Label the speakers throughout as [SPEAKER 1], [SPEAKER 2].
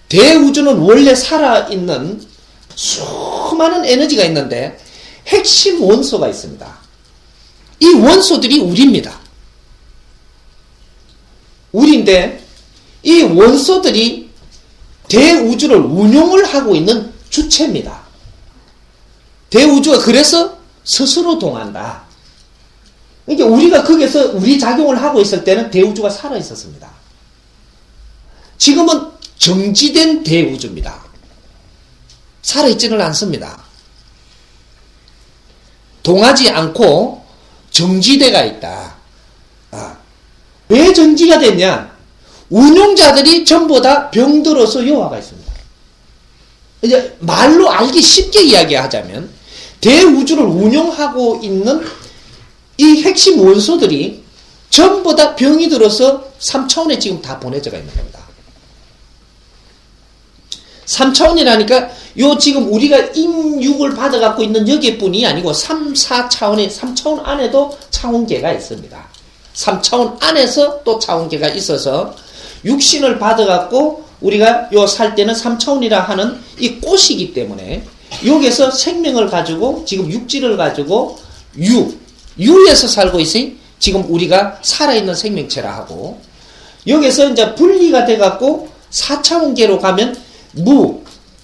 [SPEAKER 1] 대우주는 원래 살아있는 수많은 에너지가 있는데 핵심 원소가 있습니다. 이 원소들이 우리입니다. 우리인데 이 원소들이 대우주를 운용을 하고 있는 주체입니다. 대우주가 그래서 스스로 동한다. 그러니까 우리가 거기서 우리 작용을 하고 있을 때는 대우주가 살아있었습니다. 지금은 정지된 대우주입니다. 살아있지는 않습니다. 동하지 않고 정지대가 있다. 왜 정지가 됐냐? 운용자들이 전부 다 병들어서 여화가 있습니다. 이제 말로 알기 쉽게 이야기하자면 대우주를 운용하고 있는 이 핵심 원소들이 전부 다 병이 들어서 3차원에 지금 다 보내져가 있는 겁니다. 3차원이라니까 요 지금 우리가 인육을 받아갖고 있는 여기뿐이 아니고 3, 4차원의 3차원 안에도 차원계가 있습니다. 3차원 안에서 또 차원계가 있어서 육신을 받아갖고 우리가 요 살 때는 3차원이라 하는 이 꽃이기 때문에 여기서 생명을 가지고 지금 육질을 가지고 유에서 살고 있으니 지금 우리가 살아있는 생명체라 하고 여기서 이제 분리가 돼갖고 4차원계로 가면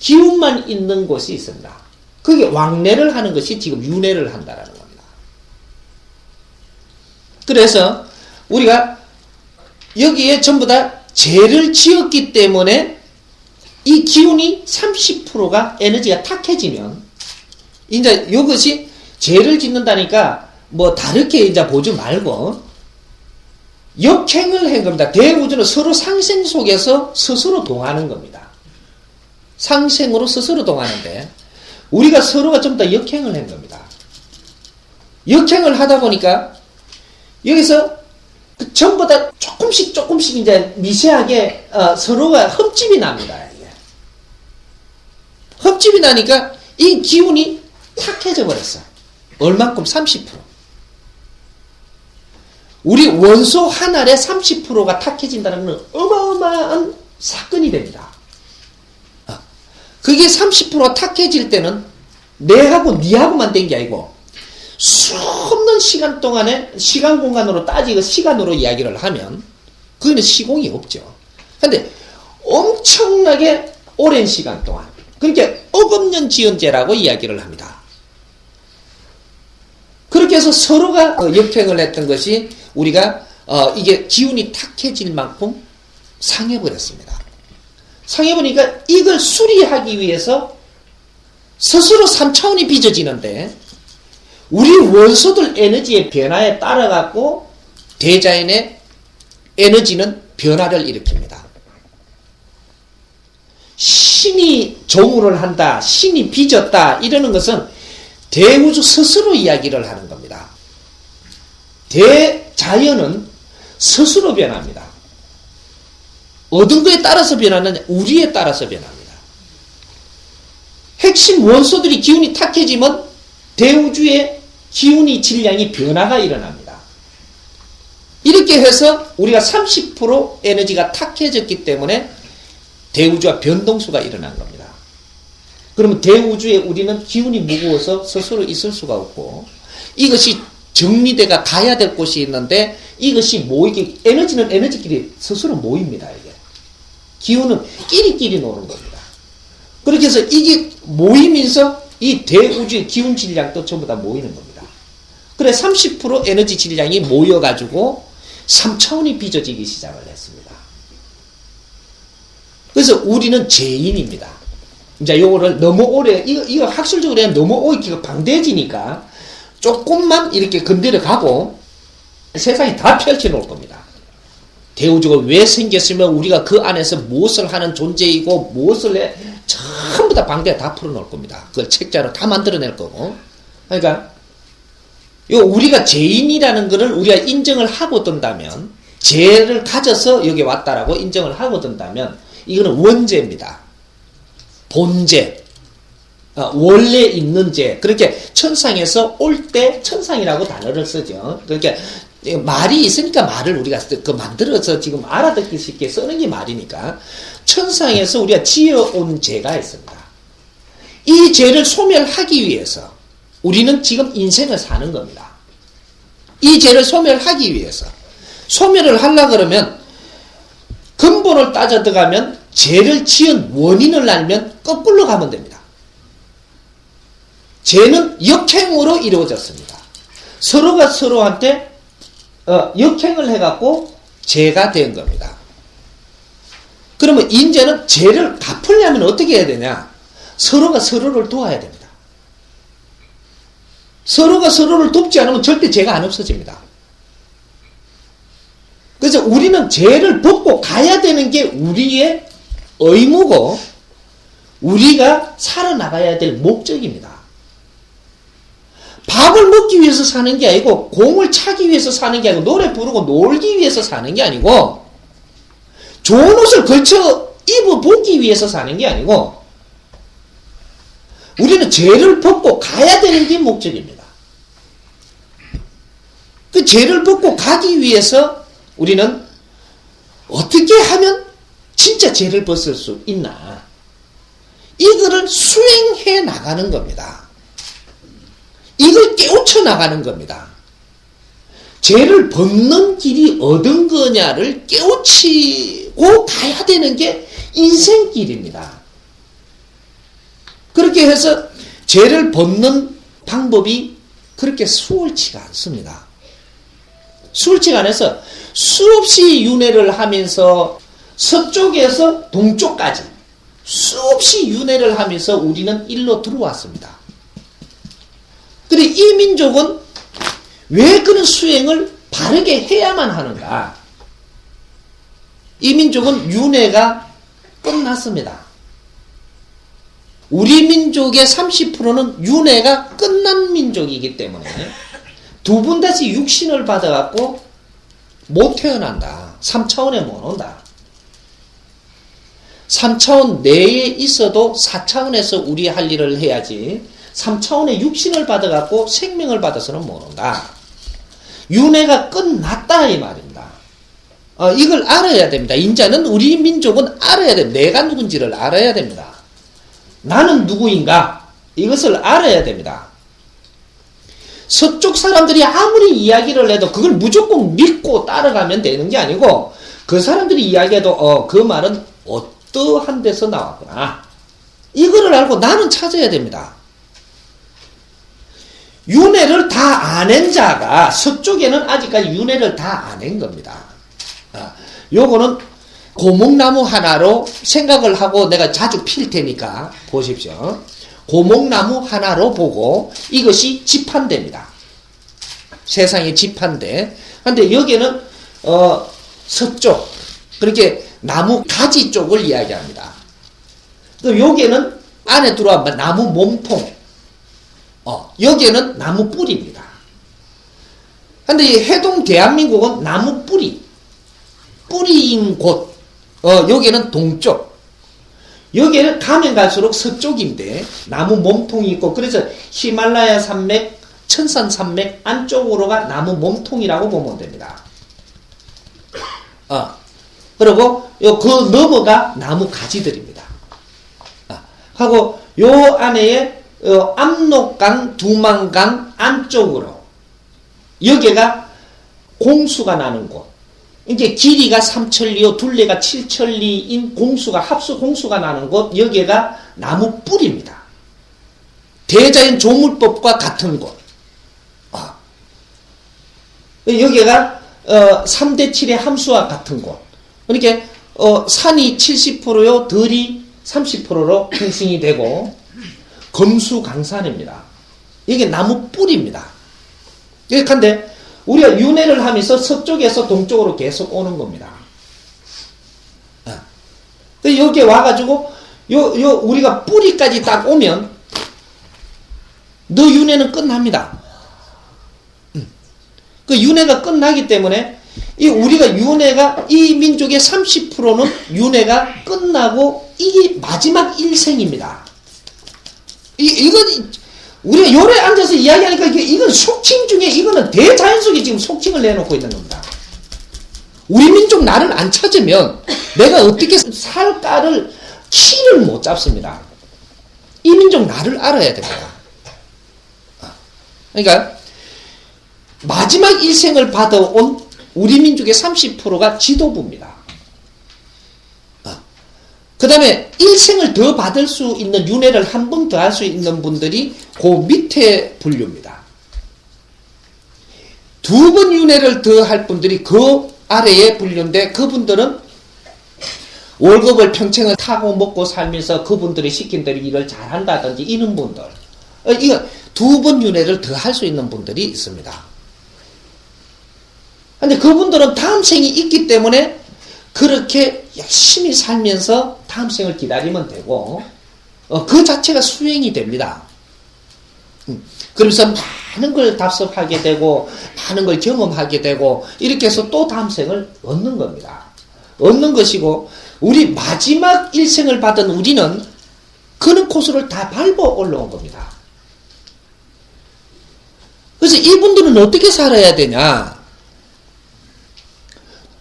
[SPEAKER 1] 기운만 있는 곳이 있습니다. 그게 왕래를 하는 것이 지금 윤회를 한다라는 겁니다. 그래서 우리가 여기에 전부 다 죄를 지었기 때문에 이 기운이 30%가 에너지가 탁해지면 이제 이것이 죄를 짓는다니까 뭐 다르게 이제 보지 말고 역행을 한 겁니다. 대우주는 서로 상생 속에서 스스로 동하는 겁니다. 상생으로 스스로 동하는데 우리가 서로가 좀 더 역행을 한 겁니다. 역행을 하다 보니까 여기서 전부 다 조금씩 이제 미세하게 서로가 흠집이 납니다. 이게. 흠집이 나니까 이 기운이 탁해져 버렸어. 얼만큼? 30%. 우리 원소 한 알에 30%가 탁해진다는 건 어마어마한 사건이 됩니다. 그게 30% 탁해질 때는 내하고 니하고만 된 게 아니고 수없는 시간 동안에 시간 공간으로 따지고 시간으로 이야기를 하면 그거는 시공이 없죠. 근데 엄청나게 오랜 시간 동안 그렇게 억억 년 지은 죄라고 이야기를 합니다. 그렇게 해서 서로가 역행을 했던 것이 우리가 이게 기운이 탁해질 만큼 상해버렸습니다. 상해보니까 이걸 수리하기 위해서 스스로 3차원이 빚어지는데 우리 원소들 에너지의 변화에 따라갖고 대자연의 에너지는 변화를 일으킵니다. 신이 조물을 한다, 신이 빚었다 이러는 것은 대우주 스스로 이야기를 하는 겁니다. 대자연은 스스로 변합니다. 어떤 거에 따라서 변하느냐? 우리에 따라서 변합니다. 핵심 원소들이 기운이 탁해지면 대우주의 기운이 질량이 변화가 일어납니다. 이렇게 해서 우리가 30% 에너지가 탁해졌기 때문에 대우주와 변동수가 일어난 겁니다. 그러면 대우주에 우리는 기운이 무거워서 스스로 있을 수가 없고 이것이 정리대가 가야 될 곳이 있는데 이것이 모이기 에너지는 에너지끼리 스스로 모입니다. 이게. 기운은 끼리끼리 노는 겁니다. 그렇게 해서 이게 모이면서 이 대우주의 기운 질량도 전부 다 모이는 겁니다. 그래 30% 에너지 질량이 모여가지고 3차원이 빚어지기 시작을 했습니다. 그래서 우리는 죄인입니다. 이제 요거를 너무 오래, 이거 학술적으로 하면 너무 오래 방대해지니까 조금만 이렇게 건드려 가고 세상이 다 펼쳐 놓을 겁니다. 대우주가 왜 생겼으면 우리가 그 안에서 무엇을 하는 존재이고 무엇을 해 전부 다 방대에 다 풀어놓을 겁니다. 그걸 책자로 다 만들어낼 거고. 그러니까 우리가 죄인이라는 것을 우리가 인정을 하고 든다면 죄를 가져서 여기 왔다라고 인정을 하고 든다면 이거는 원죄입니다. 본죄. 원래 있는 죄. 그렇게 천상에서 올 때 천상이라고 단어를 쓰죠. 그러니까 말이 있으니까 말을 우리가 만들어서 지금 알아듣기 쉽게 쓰는 게 말이니까 천상에서 우리가 지어온 죄가 있습니다. 이 죄를 소멸하기 위해서 우리는 지금 인생을 사는 겁니다. 이 죄를 소멸하기 위해서 소멸을 하려고 그러면 근본을 따져 들어가면 죄를 지은 원인을 알면 거꾸로 가면 됩니다. 죄는 역행으로 이루어졌습니다. 서로가 서로한테 역행을 해갖고 죄가 된 겁니다. 그러면 이제는 죄를 갚으려면 어떻게 해야 되냐? 서로가 서로를 도와야 됩니다. 서로가 서로를 돕지 않으면 절대 죄가 안 없어집니다. 그래서 우리는 죄를 벗고 가야 되는 게 우리의 의무고 우리가 살아나가야 될 목적입니다. 밥을 먹기 위해서 사는 게 아니고 공을 차기 위해서 사는 게 아니고 노래 부르고 놀기 위해서 사는 게 아니고 좋은 옷을 걸쳐 입어보기 위해서 사는 게 아니고 우리는 죄를 벗고 가야 되는 게 목적입니다. 그 죄를 벗고 가기 위해서 우리는 어떻게 하면 진짜 죄를 벗을 수 있나? 이거를 수행해 나가는 겁니다. 이걸 깨우쳐 나가는 겁니다. 죄를 벗는 길이 어떤 거냐를 깨우치고 가야 되는 게 인생길입니다. 그렇게 해서 죄를 벗는 방법이 그렇게 수월치가 않습니다. 수월치가 않아서 수없이 윤회를 하면서 서쪽에서 동쪽까지 수없이 윤회를 하면서 우리는 일로 들어왔습니다. 그래 이 민족은 왜 그런 수행을 바르게 해야만 하는가? 이 민족은 윤회가 끝났습니다. 우리 민족의 30%는 윤회가 끝난 민족이기 때문에 두 번 다시 육신을 받아갖고 못 태어난다. 3차원에 못 온다. 3차원 내에 있어도 4차원에서 우리 할 일을 해야지 3차원의 육신을 받아갖고 생명을 받아서는 못 온다. 윤회가 끝났다 이 말입니다. 이걸 알아야 됩니다. 인자는 우리 민족은 알아야 됩니다. 내가 누군지를 알아야 됩니다. 나는 누구인가? 이것을 알아야 됩니다. 서쪽 사람들이 아무리 이야기를 해도 그걸 무조건 믿고 따라가면 되는 게 아니고 그 사람들이 이야기해도 그 말은 어떠한 데서 나왔구나. 이거를 알고 나는 찾아야 됩니다. 윤회를 다 아는 자가 서쪽에는 아직까지 윤회를 다 아는 겁니다. 요거는 고목나무 하나로 생각을 하고 내가 자주 필 테니까 보십시오. 고목나무 하나로 보고 이것이 지판대입니다. 세상의 지판대. 근데 여기는 서쪽 그렇게 나무 가지 쪽을 이야기합니다. 또 여기는 안에 들어가면 나무 몸통. 여기는 나무 뿌리입니다. 근데 이 해동 대한민국은 나무 뿌리인 곳. 여기는 동쪽. 여기는 가면 갈수록 서쪽인데 나무 몸통이 있고 그래서 히말라야 산맥, 천산 산맥 안쪽으로가 나무 몸통이라고 보면 됩니다. 그리고 그 넘어가 나무 가지들입니다. 하고 요 안에 압록강, 두만강 안쪽으로 여기가 공수가 나는 곳. 이제 길이가 3천리요 둘레가 7천리인 공수가 합수 공수가 나는 곳 여기가 나무 뿌리입니다. 대자연 조물법과 같은 곳. 여기가 3대 7의 함수와 같은 곳. 그러니까 산이 70%요 들이 30%로 형성이 되고 검수강산입니다. 이게 나무 뿌리입니다. 그런데 우리가 윤회를 하면서 서쪽에서 동쪽으로 계속 오는 겁니다. 여기에 와가지고 우리가 뿌리까지 딱 오면 너 윤회는 끝납니다. 그 윤회가 끝나기 때문에 우리가 윤회가 이 민족의 30%는 윤회가 끝나고 이게 마지막 일생입니다. 이건 우리가 요래 앉아서 이야기하니까 이건 속칭 중에 이거는 대자연 속에 지금 속칭을 내놓고 있는 겁니다. 우리 민족 나를 안 찾으면 내가 어떻게 살까를 키를 못 잡습니다. 이 민족 나를 알아야 됩니다. 그러니까 마지막 일생을 받아온 우리 민족의 30%가 지도부입니다. 그 다음에 일생을 더 받을 수 있는 윤회를 한 번 더 할 수 있는 분들이 그 밑에 분류입니다. 2번 윤회를 더 할 분들이 그 아래에 분류인데 그분들은 월급을 평생을 타고 먹고 살면서 그분들이 시킨 대로 일을 잘한다든지 이런 분들, 이거 2번 윤회를 더 할 수 있는 분들이 있습니다. 근데 그분들은 다음 생이 있기 때문에 그렇게 열심히 살면서 다음 생을 기다리면 되고, 그 자체가 수행이 됩니다. 그러면서 많은 걸 답습하게 되고, 많은 걸 경험하게 되고, 이렇게 해서 또 다음 생을 얻는 겁니다. 얻는 것이고, 우리 마지막 일생을 받은 우리는 그런 코스를 다 밟아 올라온 겁니다. 그래서 이분들은 어떻게 살아야 되냐?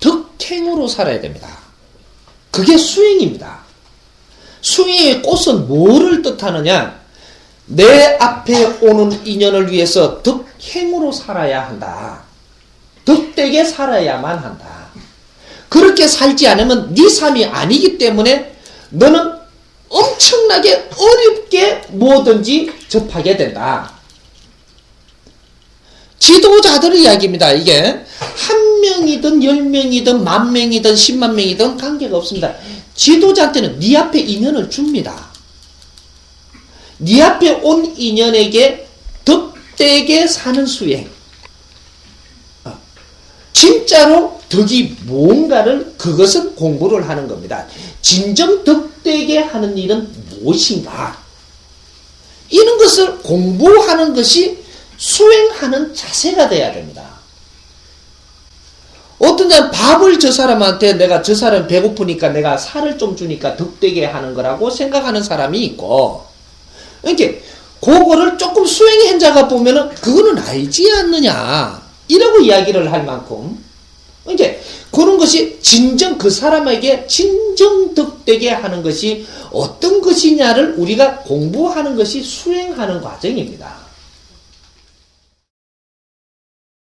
[SPEAKER 1] 덕행으로 살아야 됩니다. 그게 수행입니다. 수행의 꽃은 뭐를 뜻하느냐? 내 앞에 오는 인연을 위해서 덕행으로 살아야 한다. 덕되게 살아야만 한다. 그렇게 살지 않으면 네 삶이 아니기 때문에 너는 엄청나게 어렵게 뭐든지 접하게 된다. 지도자들의 이야기입니다. 이게 한 명이든 10명이든 10,000명이든 10만 명이든 관계가 없습니다. 지도자한테는 네 앞에 인연을 줍니다. 네 앞에 온 인연에게 덕되게 사는 수행. 진짜로 덕이 뭔가를 그것은 공부를 하는 겁니다. 진정 덕되게 하는 일은 무엇인가? 이런 것을 공부하는 것이 수행하는 자세가 돼야 됩니다. 어떤 사람은 밥을 저 사람한테 내가 저 사람 배고프니까 내가 살을 좀 주니까 덕되게 하는 거라고 생각하는 사람이 있고, 이렇게 그거를 조금 수행한 자가 보면은 그거는 알지 않느냐 이라고 이야기를 할 만큼, 이제 그런 것이 진정 그 사람에게 진정 덕되게 하는 것이 어떤 것이냐를 우리가 공부하는 것이 수행하는 과정입니다.